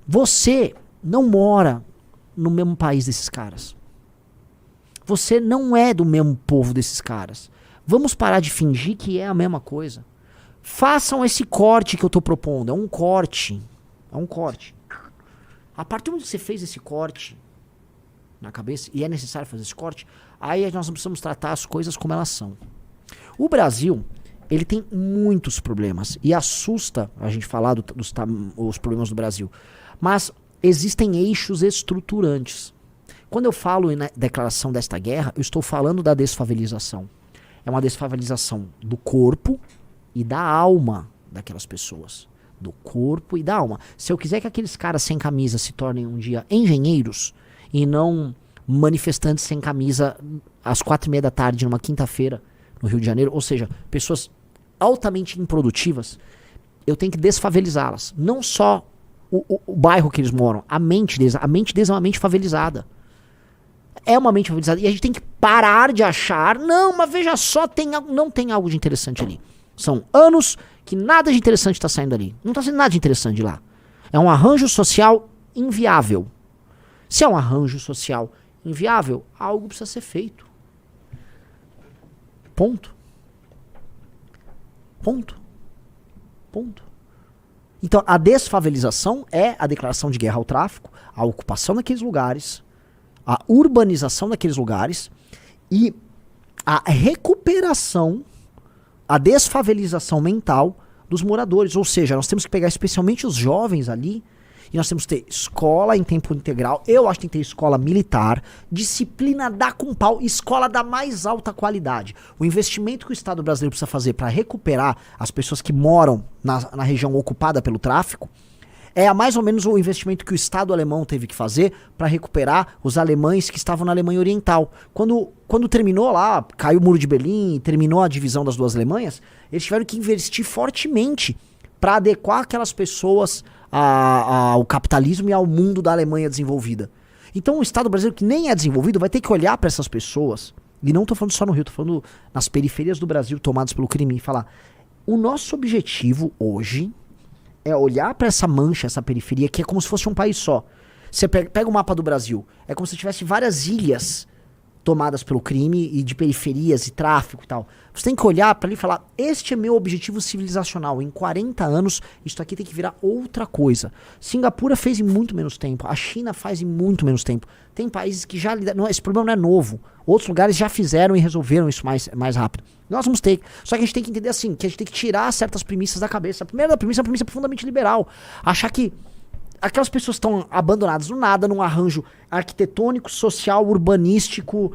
Você não mora no mesmo país desses caras. Você não é do mesmo povo desses caras. Vamos parar de fingir que é a mesma coisa. Façam esse corte que eu tô propondo. É um corte. É um corte. A partir do momento que você fez esse corte na cabeça, e é necessário fazer esse corte, aí nós precisamos tratar as coisas como elas são. O Brasil, ele tem muitos problemas. E assusta a gente falar os problemas do Brasil. Mas existem eixos estruturantes. Quando eu falo na declaração desta guerra, eu estou falando da desfavelização. É uma desfavelização do corpo e da alma daquelas pessoas. Do corpo e da alma. Se eu quiser que aqueles caras sem camisa se tornem um dia engenheiros e não manifestantes sem camisa às 4:30 da tarde numa quinta-feira no Rio de Janeiro, ou seja, pessoas altamente improdutivas, eu tenho que desfavelizá-las. Não só o bairro que eles moram, a mente deles é uma mente favelizada. É uma mente favelizada. E a gente tem que parar de achar, não, mas veja só, não tem algo de interessante ali. São anos que nada de interessante está saindo ali. Não está saindo nada de interessante de lá. É um arranjo social inviável. Se é um arranjo social inviável, algo precisa ser feito. Ponto. Ponto. Ponto. Então, a desfavelização é a declaração de guerra ao tráfico, a ocupação daqueles lugares, a urbanização daqueles lugares e a recuperação, a desfavelização mental dos moradores. Ou seja, nós temos que pegar especialmente os jovens ali e nós temos que ter escola em tempo integral. Eu acho que tem que ter escola militar, disciplina dá com pau, escola da mais alta qualidade. O investimento que o Estado brasileiro precisa fazer para recuperar as pessoas que moram na região ocupada pelo tráfico é mais ou menos o investimento que o Estado alemão teve que fazer para recuperar os alemães que estavam na Alemanha Oriental. Quando terminou lá, caiu o Muro de Berlim, terminou a divisão das duas Alemanhas, eles tiveram que investir fortemente para adequar aquelas pessoas ao capitalismo e ao mundo da Alemanha desenvolvida. Então o Estado brasileiro, que nem é desenvolvido, vai ter que olhar para essas pessoas, e não estou falando só no Rio, estou falando nas periferias do Brasil tomadas pelo crime, e falar, o nosso objetivo hoje é olhar para essa mancha, essa periferia, que é como se fosse um país só. Você pega o mapa do Brasil, é como se tivesse várias ilhas tomadas pelo crime e de periferias e tráfico e tal. Você tem que olhar para ali e falar, este é meu objetivo civilizacional. Em 40 anos, isso aqui tem que virar outra coisa. Singapura fez em muito menos tempo. A China faz em muito menos tempo. Tem países que já lidaram. Esse problema não é novo. Outros lugares já fizeram e resolveram isso mais rápido. Nós vamos ter. Só que a gente tem que entender assim, que a gente tem que tirar certas premissas da cabeça. A primeira premissa é uma premissa profundamente liberal. Achar que aquelas pessoas estão abandonadas do nada num arranjo arquitetônico, social, urbanístico,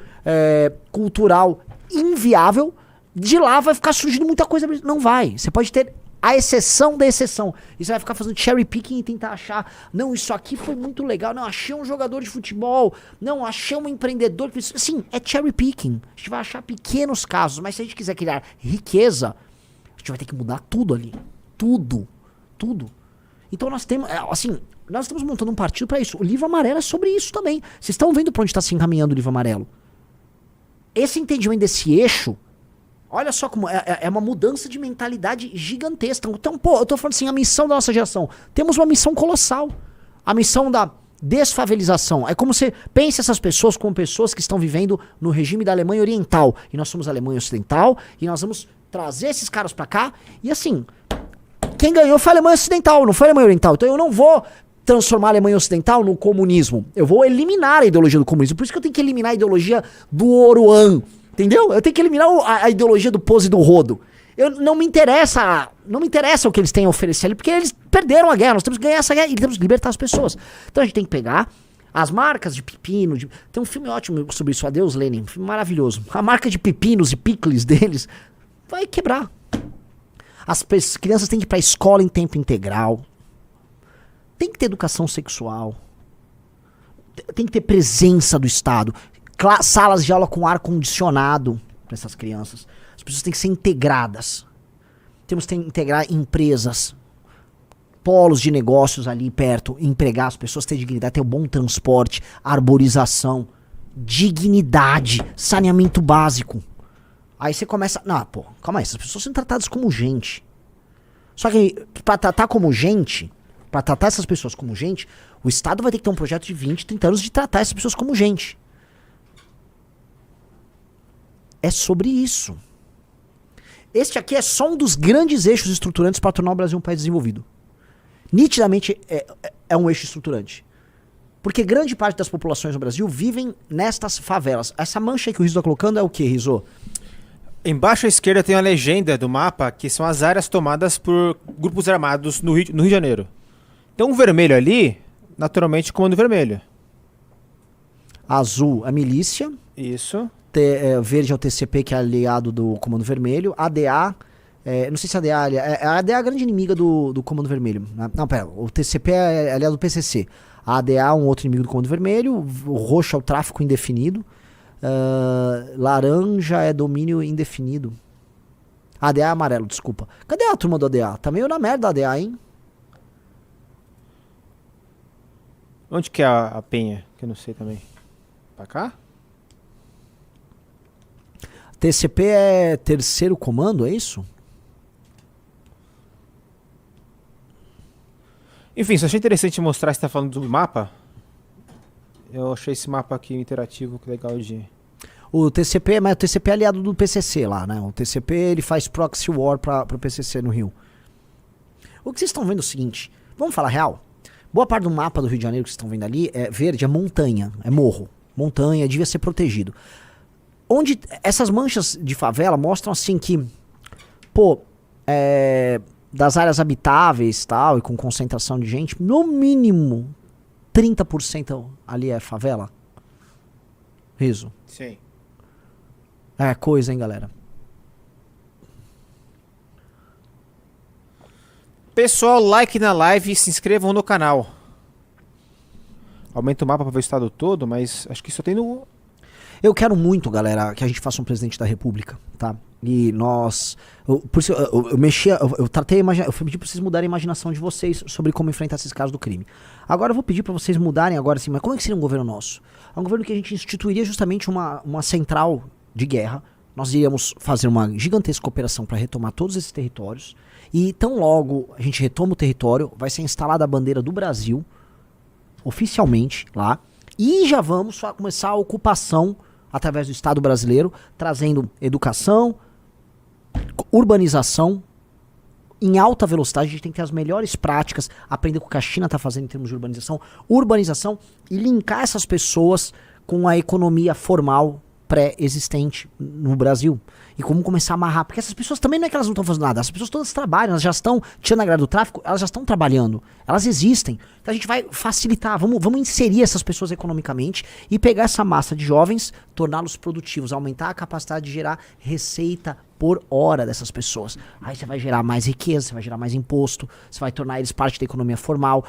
cultural inviável. De lá vai ficar surgindo muita coisa. Não vai. Você pode ter a exceção da exceção. E você vai ficar fazendo cherry picking e tentar achar, não, isso aqui foi muito legal. Não, achei um jogador de futebol. Não, achei um empreendedor. Sim, é cherry picking. A gente vai achar pequenos casos. Mas se a gente quiser criar riqueza, a gente vai ter que mudar tudo ali. Tudo. Tudo. Então nós temos, assim, nós estamos montando um partido para isso. O livro amarelo é sobre isso também. Vocês estão vendo para onde está se encaminhando o livro amarelo. Esse entendimento desse eixo, olha só como é uma mudança de mentalidade gigantesca. Então, pô, eu tô falando assim, a missão da nossa geração. Temos uma missão colossal. A missão da desfavelização. É como você pensa essas pessoas como pessoas que estão vivendo no regime da Alemanha Oriental. E nós somos a Alemanha Ocidental. E nós vamos trazer esses caras pra cá. E assim, quem ganhou foi a Alemanha Ocidental, não foi a Alemanha Oriental. Então eu não vou transformar a Alemanha Ocidental no comunismo. Eu vou eliminar a ideologia do comunismo. Por isso que eu tenho que eliminar a ideologia do Oruan. Entendeu? Eu tenho que eliminar a ideologia do pose do rodo. Não me interessa o que eles têm a oferecer ali, porque eles perderam a guerra. Nós temos que ganhar essa guerra e temos que libertar as pessoas. Então a gente tem que pegar as marcas de pepino. Tem um filme ótimo sobre isso, Adeus Lenin. Um filme maravilhoso. A marca de pepinos e picles deles vai quebrar. As crianças têm que ir pra escola em tempo integral. Tem que ter educação sexual. Tem que ter presença do Estado. Salas de aula com ar-condicionado para essas crianças. As pessoas têm que ser integradas. Temos que integrar empresas, polos de negócios ali perto, empregar as pessoas, ter dignidade, ter um bom transporte, arborização, dignidade, saneamento básico. Aí você começa... Não, pô, calma aí, essas pessoas são tratadas como gente. Só que pra tratar como gente, para tratar essas pessoas como gente, o Estado vai ter que ter um projeto de 20, 30 anos de tratar essas pessoas como gente. É sobre isso. Este aqui é só um dos grandes eixos estruturantes para tornar o Brasil um país desenvolvido. Nitidamente é um eixo estruturante. Porque grande parte das populações no Brasil vivem nestas favelas. Essa mancha aí que o Rizzo está colocando é o que, Rizzo? Embaixo à esquerda tem a legenda do mapa, que são as áreas tomadas por grupos armados no Rio de Janeiro. Então o vermelho ali, naturalmente, Comando Vermelho. Azul, a milícia. Isso. Verde é o TCP, que é aliado do Comando Vermelho. ADA, não sei se a ADA é a grande inimiga do Comando Vermelho. Não, pera, o TCP é aliado do PCC. A ADA é um outro inimigo do Comando Vermelho. O roxo é o tráfico indefinido. Laranja é domínio indefinido. ADA é amarelo, desculpa. Cadê a turma do ADA? Tá meio na merda a ADA, hein? Onde que é a penha? Que eu não sei também. Pra cá? TCP é terceiro comando, é isso? Enfim, só achei interessante mostrar que você tá falando do mapa. Eu achei esse mapa aqui interativo, que legal de... O TCP, mas o TCP é aliado do PCC lá, né? O TCP, ele faz proxy war pro PCC no Rio. O que vocês estão vendo é o seguinte, vamos falar real? Boa parte do mapa do Rio de Janeiro que vocês estão vendo ali é verde, é montanha, é morro. Montanha, devia ser protegido. Onde essas manchas de favela mostram assim que, pô, das áreas habitáveis tal, e com concentração de gente, no mínimo 30% ali é favela. Riso. Sim. É coisa, hein, galera? Pessoal, like na live e se inscrevam no canal. Aumenta o mapa pra ver o estado todo, mas acho que só tem no... Eu quero muito, galera, que a gente faça um presidente da república, tá? E nós... Por isso eu tratei eu pedi pra vocês mudarem a imaginação de vocês sobre como enfrentar esses casos do crime. Agora eu vou pedir pra vocês mudarem agora assim, mas como é que seria um governo nosso? É um governo que a gente instituiria justamente uma central de guerra. Nós iríamos fazer uma gigantesca operação para retomar todos esses territórios. E tão logo a gente retoma o território, vai ser instalada a bandeira do Brasil, oficialmente, lá. E já vamos começar a ocupação através do Estado brasileiro, trazendo educação, urbanização em alta velocidade. A gente tem que ter as melhores práticas, aprender com o que a China está fazendo em termos de urbanização e linkar essas pessoas com a economia formal pré-existente no Brasil. E como começar a amarrar, porque essas pessoas também não é que elas não estão fazendo nada, as pessoas todas trabalham, elas já estão, tirando a grade do tráfico, elas já estão trabalhando, elas existem. Então a gente vai facilitar, vamos inserir essas pessoas economicamente e pegar essa massa de jovens, torná-los produtivos, aumentar a capacidade de gerar receita por hora dessas pessoas. Aí você vai gerar mais riqueza, você vai gerar mais imposto, você vai tornar eles parte da economia formal,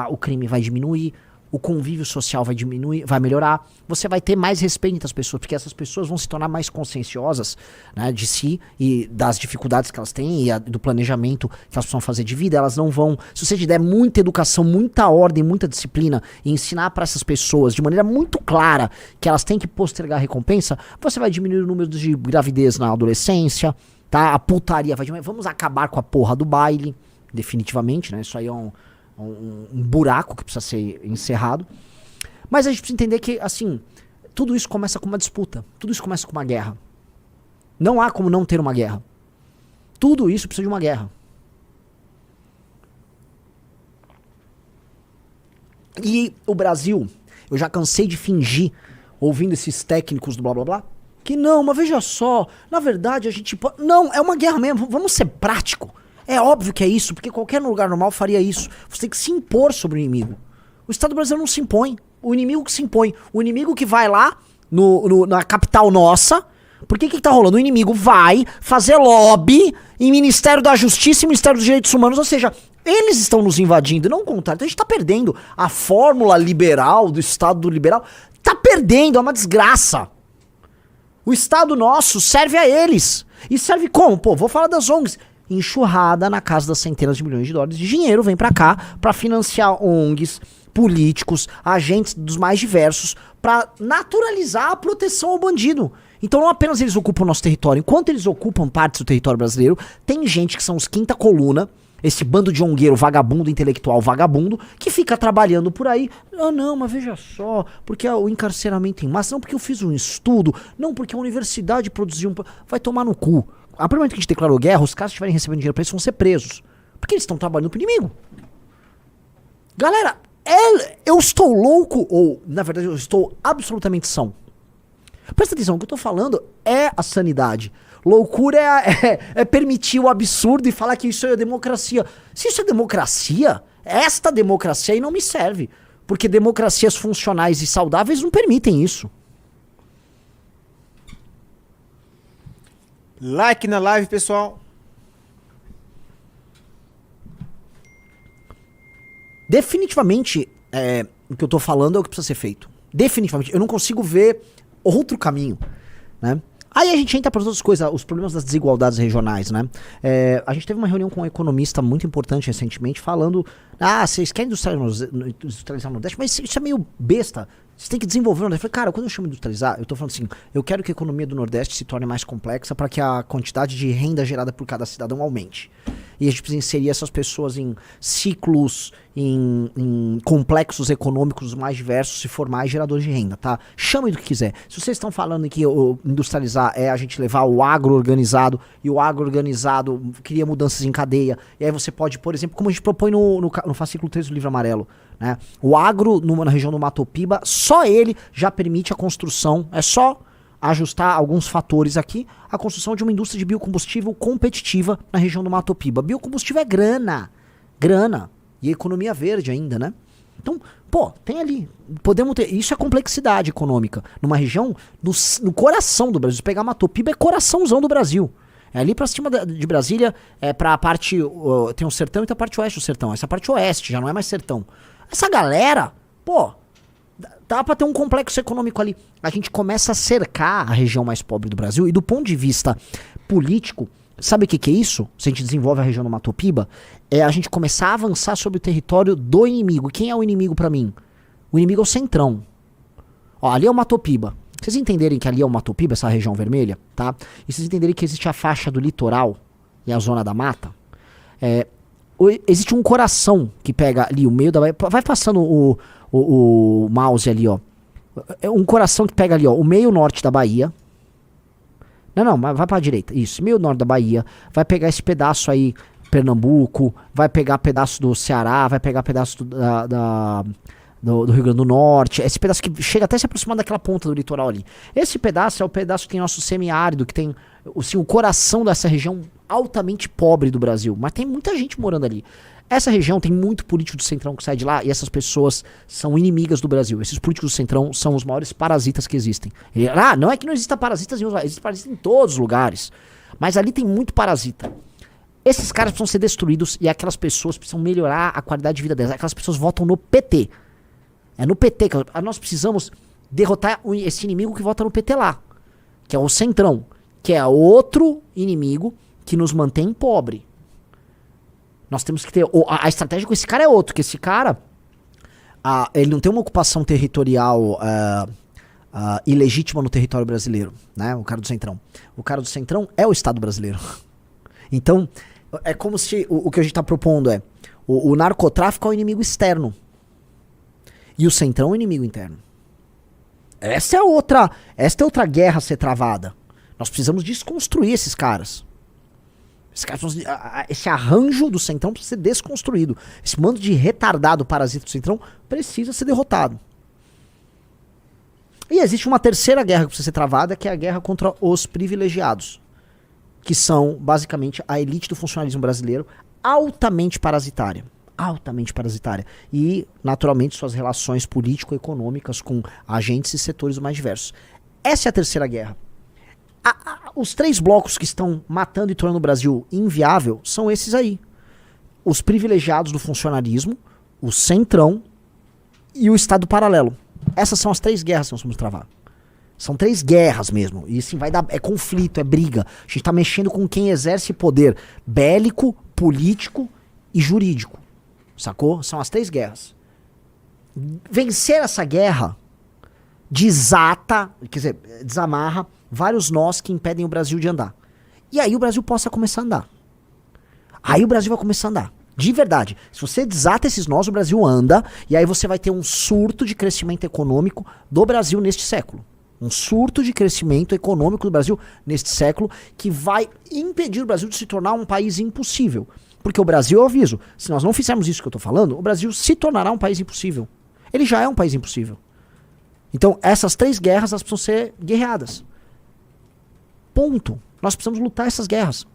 o crime vai diminuir, o convívio social vai diminuir, vai melhorar, você vai ter mais respeito entre as pessoas, porque essas pessoas vão se tornar mais conscienciosas, né, de si e das dificuldades que elas têm e do planejamento que elas precisam fazer de vida. Elas não vão, se você te der muita educação, muita ordem, muita disciplina e ensinar para essas pessoas de maneira muito clara que elas têm que postergar a recompensa, você vai diminuir o número de gravidez na adolescência, tá? A putaria vai diminuir, vamos acabar com a porra do baile, definitivamente, né? Isso aí é um buraco que precisa ser encerrado. Mas a gente precisa entender que, assim, tudo isso começa com uma disputa. Tudo isso começa com uma guerra. Não há como não ter uma guerra. Tudo isso precisa de uma guerra. E o Brasil, eu já cansei de fingir, ouvindo esses técnicos do blá blá blá, que não, mas veja só, na verdade a gente pode... Não, é uma guerra mesmo, vamos ser prático. É óbvio que é isso, porque qualquer lugar normal faria isso. Você tem que se impor sobre o inimigo. O Estado brasileiro não se impõe. O inimigo que se impõe. O inimigo que vai lá, na capital nossa. Porque o que tá rolando? O inimigo vai fazer lobby em Ministério da Justiça e Ministério dos Direitos Humanos. Ou seja, eles estão nos invadindo, não o contrário. Então a gente tá perdendo. A fórmula liberal do Estado liberal tá perdendo, é uma desgraça. O Estado nosso serve a eles. E serve como? Pô, vou falar das ONGs. Enxurrada na casa das centenas de milhões de dólares de dinheiro vem pra cá pra financiar ONGs, políticos, agentes dos mais diversos, pra naturalizar a proteção ao bandido. Então não apenas eles ocupam o nosso território, enquanto eles ocupam partes do território brasileiro, tem gente que são os quinta coluna, Esse bando de ongueiro vagabundo, intelectual vagabundo, que fica trabalhando por aí. Ah, não, mas veja só, porque o encarceramento em massa, não porque eu fiz um estudo, não porque a universidade produziu um... Vai tomar no cu. A partir do momento que a gente declarou guerra, os caras que estiverem recebendo dinheiro pra isso vão ser presos. Porque eles estão trabalhando pro inimigo. Galera, eu estou louco, ou, na verdade, eu estou absolutamente são. Presta atenção, o que eu tô falando é a sanidade. Loucura é permitir o absurdo e falar que isso é democracia. Se isso é democracia, esta democracia aí não me serve. Porque democracias funcionais e saudáveis não permitem isso. Like na live, pessoal. Definitivamente, o que eu tô falando é o que precisa ser feito. Definitivamente. Eu não consigo ver outro caminho, né? Aí a gente entra para outras coisas, os problemas das desigualdades regionais, né? A gente teve uma reunião com um economista muito importante recentemente falando, vocês querem industrializar o Nordeste, mas isso é meio besta, você tem que desenvolver o Nordeste. Eu falei, cara, quando eu chamo de industrializar, eu tô falando assim, eu quero que a economia do Nordeste se torne mais complexa para que a quantidade de renda gerada por cada cidadão aumente. E a gente precisa inserir essas pessoas em ciclos, em complexos econômicos mais diversos, se formar geradores de renda, tá? Chame do que quiser. Se vocês estão falando que industrializar é a gente levar o agro organizado, e o agro organizado cria mudanças em cadeia, e aí você pode, por exemplo, como a gente propõe no fascículo 3 do Livro Amarelo, né? O agro na região do Mato Piba, só ele já permite a construção, é só ajustar alguns fatores aqui, a construção de uma indústria de biocombustível competitiva na região do Mato Piba. Biocombustível é grana, e economia verde ainda, né? Então, tem ali, podemos ter, isso é complexidade econômica, numa região, no coração do Brasil. Se pegar Mato Piba é coraçãozão do Brasil. É ali pra cima de Brasília, pra parte, tem um sertão e tem a parte oeste do sertão. Essa parte oeste já não é mais sertão. Essa galera, dá pra ter um complexo econômico ali. A gente começa a cercar a região mais pobre do Brasil, e do ponto de vista político, sabe o que é isso? Se a gente desenvolve a região do Mato Piba, é a gente começar a avançar sobre o território do inimigo. Quem é o inimigo pra mim? O inimigo é o Centrão. Ali é o Mato Piba. Vocês entenderem que ali é o Mato Piba, essa região vermelha, tá? E vocês entenderem que existe a faixa do litoral e a zona da mata, existe um coração que pega ali o meio da Bahia. Vai passando o mouse ali, ó. É um coração que pega ali, ó, o meio norte da Bahia. Não, mas vai pra direita. Isso, meio norte da Bahia. Vai pegar esse pedaço aí, Pernambuco. Vai pegar pedaço do Ceará. Vai pegar pedaço do Rio Grande do Norte. Esse pedaço que chega até se aproximar daquela ponta do litoral ali. Esse pedaço é o pedaço que tem nosso semiárido, que tem assim, o coração dessa região altamente pobre do Brasil. Mas tem muita gente morando ali. Essa região tem muito político do Centrão que sai de lá, e essas pessoas são inimigas do Brasil. Esses políticos do Centrão são os maiores parasitas que existem. Não é que não exista parasitas em outros lugares, existem parasitas em todos os lugares. Mas ali tem muito parasita. Esses caras precisam ser destruídos, e aquelas pessoas precisam melhorar a qualidade de vida delas. Aquelas pessoas votam no PT. É no PT que nós precisamos derrotar esse inimigo que vota no PT lá, que é o Centrão, que é outro inimigo que nos mantém pobre. Nós temos que ter... A estratégia com esse cara é outra, que esse cara, ele não tem uma ocupação territorial ilegítima no território brasileiro, né? O cara do Centrão. O cara do Centrão é o Estado brasileiro. Então, é como se o que a gente está propondo é o narcotráfico é o inimigo externo e o Centrão é o inimigo interno. Esta é outra guerra a ser travada. Nós precisamos desconstruir esses caras. Esse arranjo do Centrão precisa ser desconstruído. Esse mando de retardado parasita do Centrão precisa ser derrotado. E existe uma terceira guerra que precisa ser travada, que é a guerra contra os privilegiados, que são basicamente a elite do funcionalismo brasileiro, altamente parasitária. E, naturalmente, suas relações político-econômicas com agentes e setores mais diversos. Essa é a terceira guerra. Os três blocos que estão matando e tornando o Brasil inviável são esses aí. Os privilegiados do funcionalismo, o Centrão e o Estado paralelo. Essas são as três guerras que nós vamos travar. São três guerras mesmo. E assim vai dar. É conflito, é briga. A gente tá mexendo com quem exerce poder bélico, político e jurídico. Sacou? São as três guerras. Vencer essa guerra desamarra vários nós que impedem o Brasil de andar. E aí o Brasil possa começar a andar. Aí o Brasil vai começar a andar. De verdade. Se você desata esses nós, o Brasil anda. E aí você vai ter um surto de crescimento econômico do Brasil neste século. Um surto de crescimento econômico do Brasil neste século que vai impedir o Brasil de se tornar um país impossível. Porque o Brasil, eu aviso, se nós não fizermos isso que eu tô falando, o Brasil se tornará um país impossível. Ele já é um país impossível. Então, essas 3 guerras, elas precisam ser guerreadas. Ponto. Nós precisamos lutar essas guerras.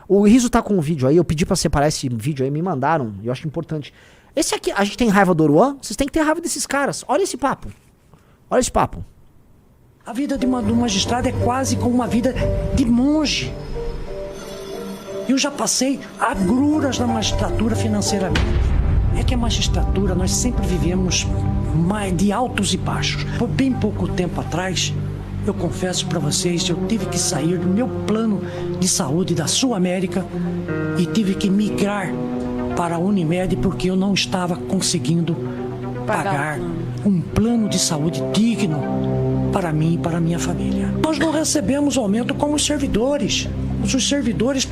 O Riso tá com um vídeo aí, eu pedi pra separar esse vídeo aí, me mandaram, e eu acho importante. Esse aqui, a gente tem raiva do Oruan, vocês têm que ter raiva desses caras. Olha esse papo. Olha esse papo. A vida de um magistrado é quase como uma vida de monge. Eu já passei agruras na magistratura financeiramente. É que a magistratura, nós sempre vivemos de altos e baixos. Por bem pouco tempo atrás, eu confesso para vocês, eu tive que sair do meu plano de saúde da Sul América e tive que migrar para a Unimed porque eu não estava conseguindo pagar um plano de saúde digno para mim e para a minha família. Nós não recebemos aumento como os servidores. Os servidores